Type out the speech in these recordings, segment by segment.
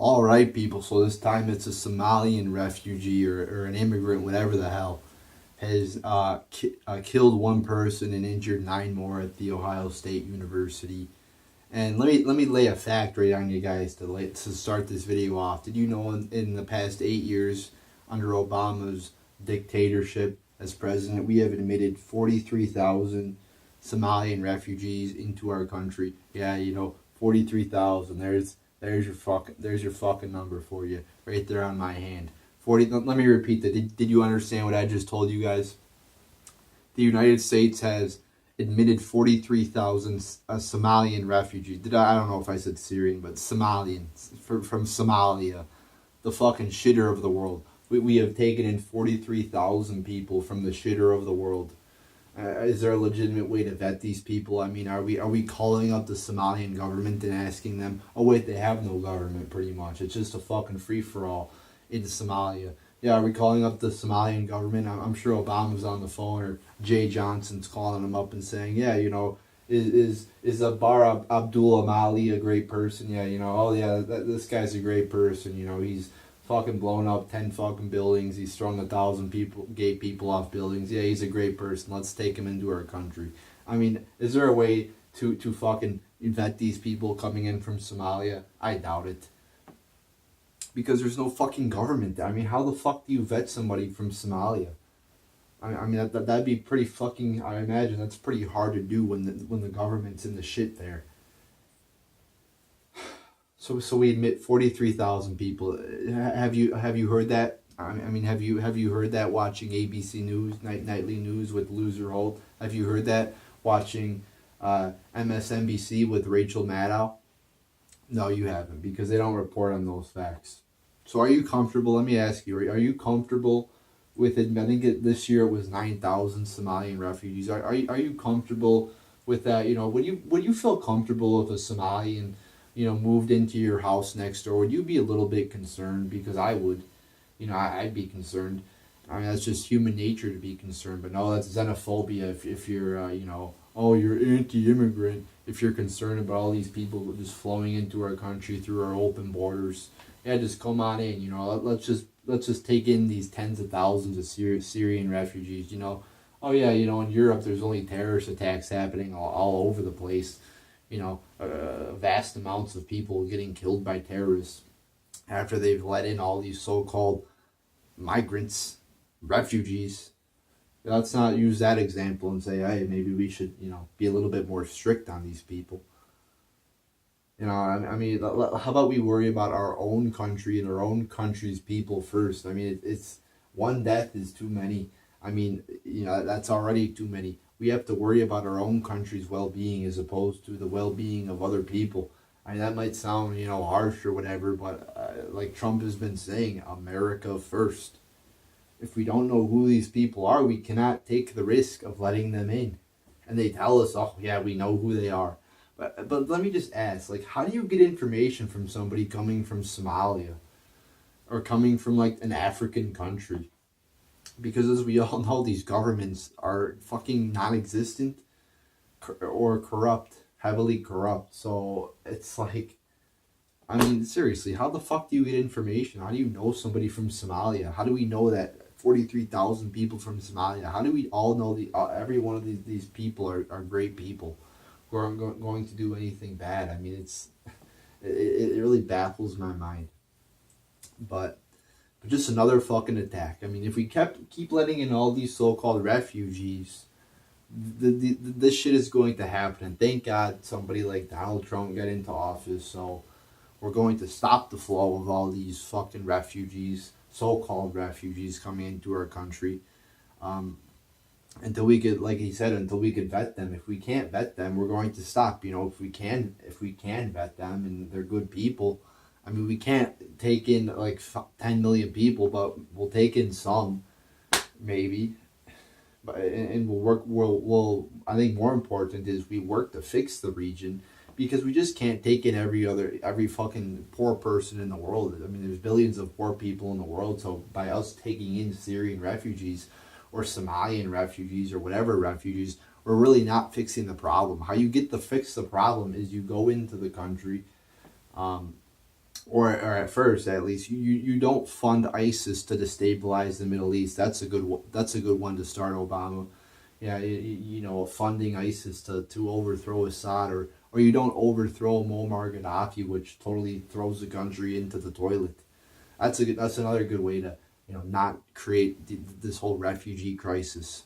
All right, people. So this time it's a Somalian refugee or an immigrant, whatever the hell, has killed one person and injured nine more at the Ohio State University. And let me lay a fact right on you guys to start this video off. Did you know in the past 8 years under Obama's dictatorship as president, we have admitted 43,000 Somalian refugees into our country? Yeah, 43,000. There's your fucking number for you right there on my hand. 40. Let me repeat that. Did you understand what I just told you guys? The United States has admitted 43,000 Somalian refugees. I don't know if I said Syrian, but Somalians from Somalia, the fucking shitter of the world. We have taken in 43,000 people from the shitter of the world. Is there a legitimate way to vet these people? I mean, are we calling up the Somalian government and asking them? Oh wait, they have no government. Pretty much, it's just a fucking free for all in Somalia. Yeah, are we calling up the Somalian government? I'm sure Obama's on the phone or Jay Johnson's calling him up and saying, yeah, is Bar Abdul Amali a great person? Yeah, oh yeah, this guy's a great person. He's fucking blown up 10 fucking buildings. He's thrown 1,000 gay people off buildings. Yeah, he's a great person. Let's take him into our country. I mean, is there a way to fucking vet these people coming in from Somalia? I doubt it. Because there's no fucking government there. I mean, how the fuck do you vet somebody from Somalia? I mean that'd be pretty fucking. I imagine that's pretty hard to do when the government's in the shit there. So we admit 43,000 people. Have you heard that? I mean, have you heard that watching ABC News nightly news with Loser Holt? Have you heard that watching MSNBC with Rachel Maddow? No, you haven't, because they don't report on those facts. So are you comfortable? Let me ask you: are you comfortable with it? I think this year it was 9,000 Somalian refugees. Are you comfortable with that? Would you feel comfortable if a Somalian moved into your house next door? Would you be a little bit concerned? Because I would. I'd be concerned. I mean, that's just human nature to be concerned. But no, that's xenophobia. If you're, oh, you're anti-immigrant. If you're concerned about all these people just flowing into our country through our open borders, yeah, just come on in. Let's just take in these tens of thousands of Syrian refugees. Oh yeah, in Europe there's only terrorist attacks happening all over the place. Vast amounts of people getting killed by terrorists after they've let in all these so-called migrants, refugees. Let's not use that example and say, hey, maybe we should, be a little bit more strict on these people. I mean, how about we worry about our own country and our own country's people first? I mean, it's one death is too many. I mean, that's already too many. We have to worry about our own country's well-being as opposed to the well-being of other people. I mean, that might sound, harsh or whatever, but like Trump has been saying, America first. If we don't know who these people are, we cannot take the risk of letting them in. And they tell us, oh yeah, we know who they are. But let me just ask, like, how do you get information from somebody coming from Somalia or coming from like an African country? Because as we all know, these governments are fucking non-existent or corrupt, heavily corrupt. So it's like, I mean, seriously, how the fuck do you get information? How do you know somebody from Somalia? How do we know that 43,000 people from Somalia? How do we all know every one of these people are great people who aren't going to do anything bad? I mean, it really baffles my mind. But just another fucking attack. I mean, if we keep letting in all these so-called refugees, this shit is going to happen. And thank God somebody like Donald Trump got into office, so we're going to stop the flow of all these fucking refugees, so-called refugees, coming into our country. Until we could, like he said, until we could vet them. If we can't vet them, we're going to stop. If we can vet them and they're good people, I mean, we can't take in like 10 million people, but we'll take in some, maybe. But and we'll work. We'll. I think more important is we work to fix the region, because we just can't take in every fucking poor person in the world. I mean, there's billions of poor people in the world. So by us taking in Syrian refugees or Somalian refugees or whatever refugees, we're really not fixing the problem. How you get to fix the problem is you go into the country, or at first at least, you don't fund ISIS to destabilize the Middle East. That's a good one to start, Obama. Yeah, funding ISIS to overthrow Assad, or you don't overthrow Muammar Gaddafi, which totally throws the country into the toilet. That's another good way to not create this whole refugee crisis.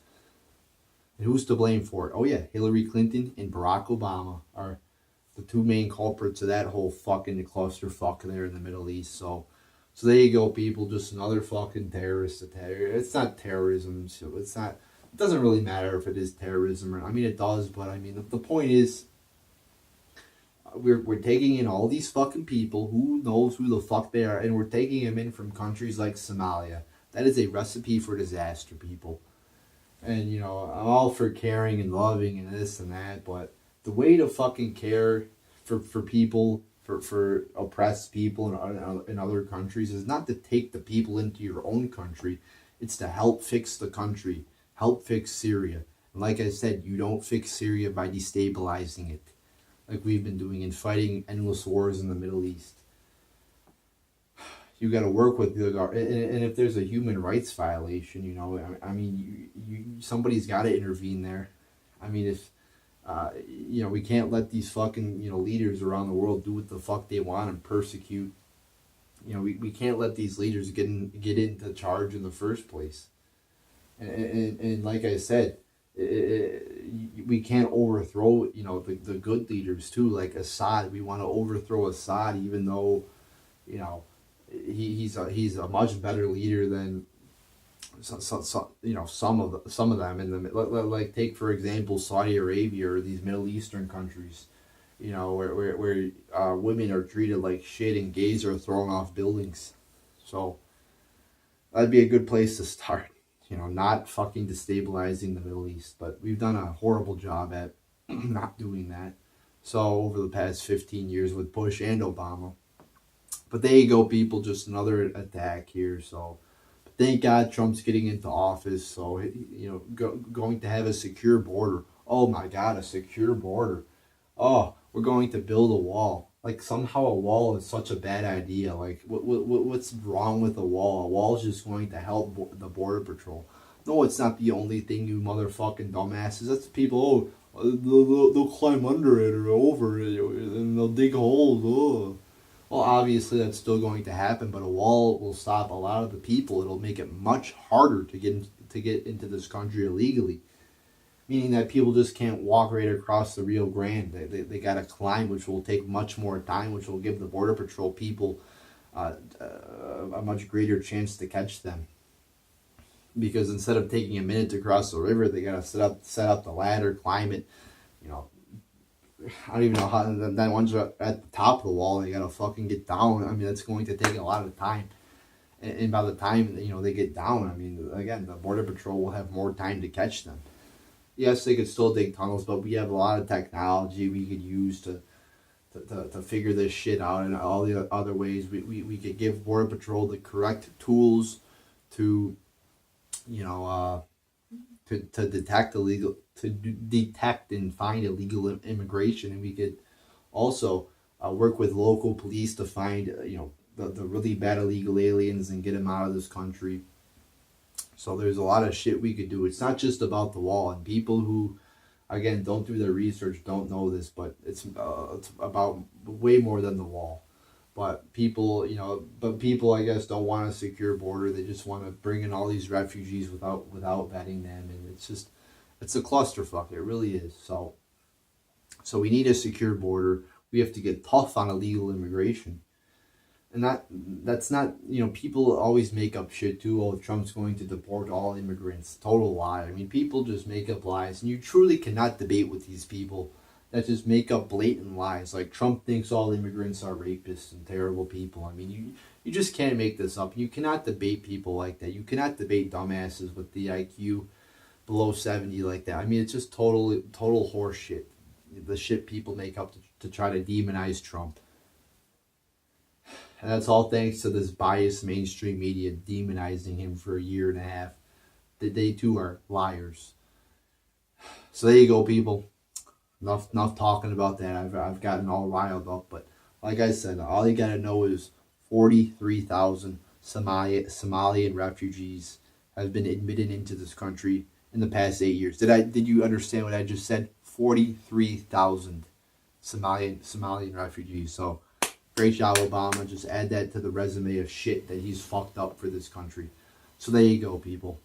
And who's to blame for it? Oh yeah, Hillary Clinton and Barack Obama are the two main culprits of that whole fucking clusterfuck there in the Middle East. So there you go, people. Just another fucking terrorist attack. It's not terrorism, so it's not. It doesn't really matter if it is terrorism or. I mean, it does, but I mean, the point is, we're taking in all these fucking people. Who knows who the fuck they are, and we're taking them in from countries like Somalia. That is a recipe for disaster, people. And I'm all for caring and loving and this and that, but the way to fucking care for people, for oppressed people in other countries, is not to take the people into your own country. It's to help fix the country, help fix Syria. And like I said, you don't fix Syria by destabilizing it, like we've been doing and fighting endless wars in the Middle East. You got to work with the and if there's a human rights violation, I mean, somebody's got to intervene there. I mean, if we can't let these fucking leaders around the world do what the fuck they want and persecute. We can't let these leaders get into charge in the first place. And like I said, we can't overthrow the good leaders too, like Assad. We want to overthrow Assad, even though he's a much better leader than some of them in the like, take for example Saudi Arabia or these Middle Eastern countries, where women are treated like shit and gays are thrown off buildings. So that'd be a good place to start. Not fucking destabilizing the Middle East, but we've done a horrible job at not doing that. So over the past 15 years with Bush and Obama. But there you go, people. Just another attack here. So thank God Trump's getting into office. So going to have a secure border. Oh my God, a secure border. Oh, we're going to build a wall. Like somehow a wall is such a bad idea. Like what's wrong with a wall? A wall is just going to help the border patrol. No, it's not the only thing, you motherfucking dumbasses. That's people. Oh, they'll climb under it or over it, and they'll dig holes. Oh. Well, obviously that's still going to happen, but a wall will stop a lot of the people. It'll make it much harder to get into this country illegally, meaning that people just can't walk right across the Rio Grande. They got to climb, which will take much more time, which will give the Border Patrol people a much greater chance to catch them. Because instead of taking a minute to cross the river, they got to set up the ladder, climb it, I don't even know how. Then once you're at the top of the wall, they gotta fucking get down. I mean, that's going to take a lot of time. And by the time they get down, I mean, again, the Border Patrol will have more time to catch them. Yes, they could still dig tunnels, but we have a lot of technology we could use to figure this shit out. And all the other ways we could give Border Patrol the correct tools to to detect and find illegal immigration, and we could also work with local police to find the really bad illegal aliens and get them out of this country. So there's a lot of shit we could do. It's not just about the wall, and people who again don't do their research don't know this, but it's about way more than the wall. But people, I guess don't want a secure border. They just want to bring in all these refugees without vetting them, and it's a clusterfuck. It really is. So we need a secure border. We have to get tough on illegal immigration, and that's not people always make up shit too. Oh, Trump's going to deport all immigrants. Total lie. I mean, people just make up lies, and you truly cannot debate with these people that just make up blatant lies. Like Trump thinks all immigrants are rapists and terrible people. I mean, you just can't make this up. You cannot debate people like that. You cannot debate dumbasses with the IQ below 70 like that. I mean, it's just total horse shit. The shit people make up to try to demonize Trump. And that's all thanks to this biased mainstream media demonizing him for a year and a half. They too are liars. So there you go, people. Enough talking about that. I've gotten all riled up, but Like I said, all you gotta know is 43,000 Somalian refugees have been admitted into this country in the past 8 years. Did you understand what I just said? 43,000 Somalian refugees. So great job, Obama. Just add that to the resume of shit that he's fucked up for this country. So there you go, people.